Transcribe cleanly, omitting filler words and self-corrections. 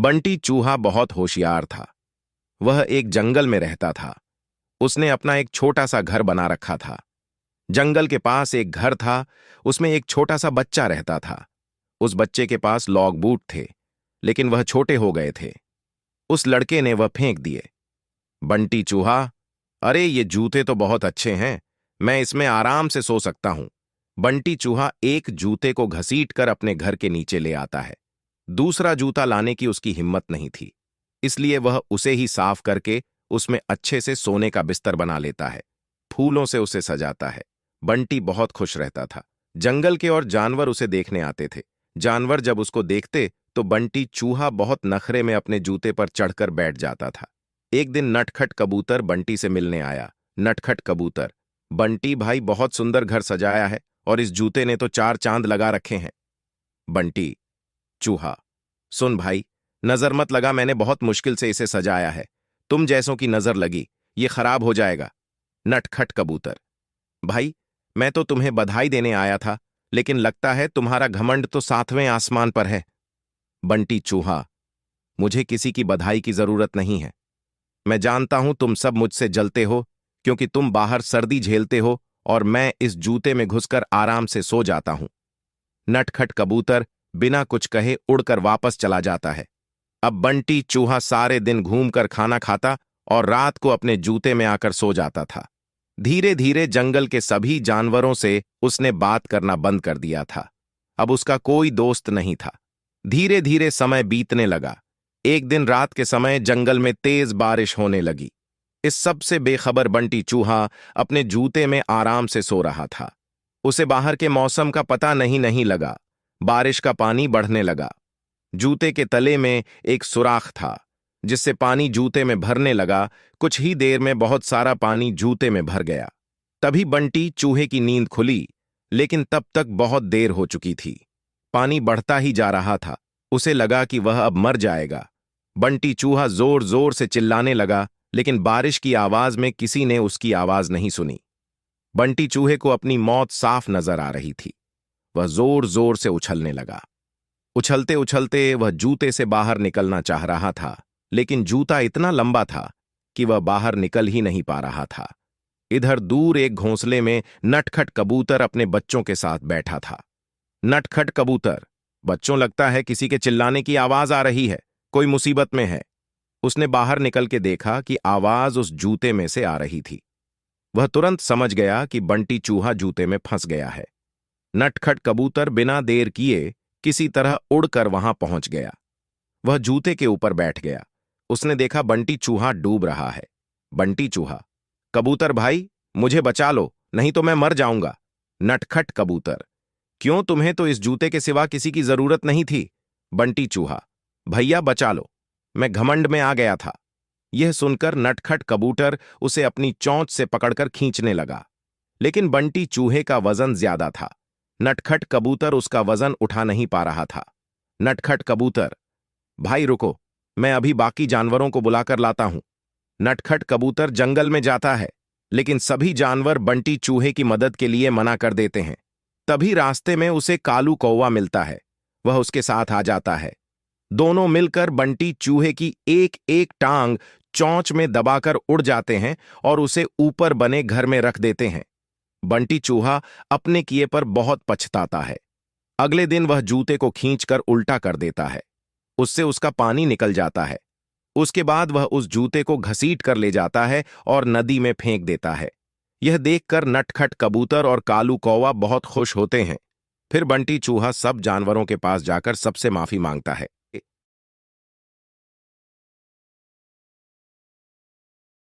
बंटी चूहा बहुत होशियार था। वह एक जंगल में रहता था। उसने अपना एक छोटा सा घर बना रखा था। जंगल के पास एक घर था। उसमें एक छोटा सा बच्चा रहता था। उस बच्चे के पास लॉग बूट थे, लेकिन वह छोटे हो गए थे। उस लड़के ने वह फेंक दिए। बंटी चूहा, अरे ये जूते तो बहुत अच्छे हैं, मैं इसमें आराम से सो सकता हूं। बंटी चूहा एक जूते को घसीटकर अपने घर के नीचे ले आता है। दूसरा जूता लाने की उसकी हिम्मत नहीं थी, इसलिए वह उसे ही साफ करके उसमें अच्छे से सोने का बिस्तर बना लेता है। फूलों से उसे सजाता है। बंटी बहुत खुश रहता था। जंगल के और जानवर उसे देखने आते थे। जानवर जब उसको देखते तो बंटी चूहा बहुत नखरे में अपने जूते पर चढ़कर बैठ जाता था। एक दिन नटखट कबूतर बंटी से मिलने आया। नटखट कबूतर, बंटी भाई बहुत सुंदर घर सजाया है और इस जूते ने तो 4 चांद लगा रखे हैं। बंटी चूहा, सुन भाई, नजर मत लगा, मैंने बहुत मुश्किल से इसे सजाया है। तुम जैसों की नजर लगी, ये खराब हो जाएगा। नटखट कबूतर, भाई मैं तो तुम्हें बधाई देने आया था, लेकिन लगता है तुम्हारा घमंड तो 7वें आसमान पर है। बंटी चूहा, मुझे किसी की बधाई की जरूरत नहीं है। मैं जानता हूं तुम सब मुझसे जलते हो, क्योंकि तुम बाहर सर्दी झेलते हो और मैं इस जूते में घुसकर आराम से सो जाता हूं। नटखट कबूतर बिना कुछ कहे उड़कर वापस चला जाता है। अब बंटी चूहा सारे दिन घूमकर खाना खाता और रात को अपने जूते में आकर सो जाता था। धीरे धीरे जंगल के सभी जानवरों से उसने बात करना बंद कर दिया था। अब उसका कोई दोस्त नहीं था। धीरे धीरे समय बीतने लगा। एक दिन रात के समय जंगल में तेज बारिश होने लगी। इस सब से बेखबर बंटी चूहा अपने जूते में आराम से सो रहा था। उसे बाहर के मौसम का पता नहीं लगा। बारिश का पानी बढ़ने लगा। जूते के तले में एक सुराख था, जिससे पानी जूते में भरने लगा। कुछ ही देर में बहुत सारा पानी जूते में भर गया। तभी बंटी चूहे की नींद खुली, लेकिन तब तक बहुत देर हो चुकी थी। पानी बढ़ता ही जा रहा था। उसे लगा कि वह अब मर जाएगा। बंटी चूहा जोर जोर से चिल्लाने लगा, लेकिन बारिश की आवाज में किसी ने उसकी आवाज नहीं सुनी। बंटी चूहे को अपनी मौत साफ नजर आ रही थी। वह जोर जोर से उछलने लगा। उछलते उछलते वह जूते से बाहर निकलना चाह रहा था, लेकिन जूता इतना लंबा था कि वह बाहर निकल ही नहीं पा रहा था। इधर दूर एक घोंसले में नटखट कबूतर अपने बच्चों के साथ बैठा था। नटखट कबूतर, बच्चों, लगता है किसी के चिल्लाने की आवाज आ रही है, कोई मुसीबत में है। उसने बाहर निकल के देखा कि आवाज उस जूते में से आ रही थी। वह तुरंत समझ गया कि बंटी चूहा जूते में फंस गया है। नटखट कबूतर बिना देर किए किसी तरह उड़कर वहां पहुंच गया। वह जूते के ऊपर बैठ गया। उसने देखा बंटी चूहा डूब रहा है। बंटी चूहा, कबूतर भाई, मुझे बचा लो, नहीं तो मैं मर जाऊंगा। नटखट कबूतर, क्यों, तुम्हें तो इस जूते के सिवा किसी की जरूरत नहीं थी। बंटी चूहा, भैया बचा लो, मैं घमंड में आ गया था। यह सुनकर नटखट कबूतर उसे अपनी चोंच से पकड़कर खींचने लगा, लेकिन बंटी चूहे का वजन ज्यादा था। नटखट कबूतर उसका वजन उठा नहीं पा रहा था। नटखट कबूतर, भाई रुको, मैं अभी बाकी जानवरों को बुलाकर लाता हूं। नटखट कबूतर जंगल में जाता है, लेकिन सभी जानवर बंटी चूहे की मदद के लिए मना कर देते हैं। तभी रास्ते में उसे कालू कौवा मिलता है। वह उसके साथ आ जाता है। दोनों मिलकर बंटी चूहे की एक एक टांग चोंच में दबाकर उड़ जाते हैं और उसे ऊपर बने घर में रख देते हैं। बंटी चूहा अपने किए पर बहुत पछताता है। अगले दिन वह जूते को खींचकर उल्टा कर देता है। उससे उसका पानी निकल जाता है। उसके बाद वह उस जूते को घसीट कर ले जाता है और नदी में फेंक देता है। यह देखकर नटखट कबूतर और कालू कौवा बहुत खुश होते हैं। फिर बंटी चूहा सब जानवरों के पास जाकर सबसे माफी मांगता है।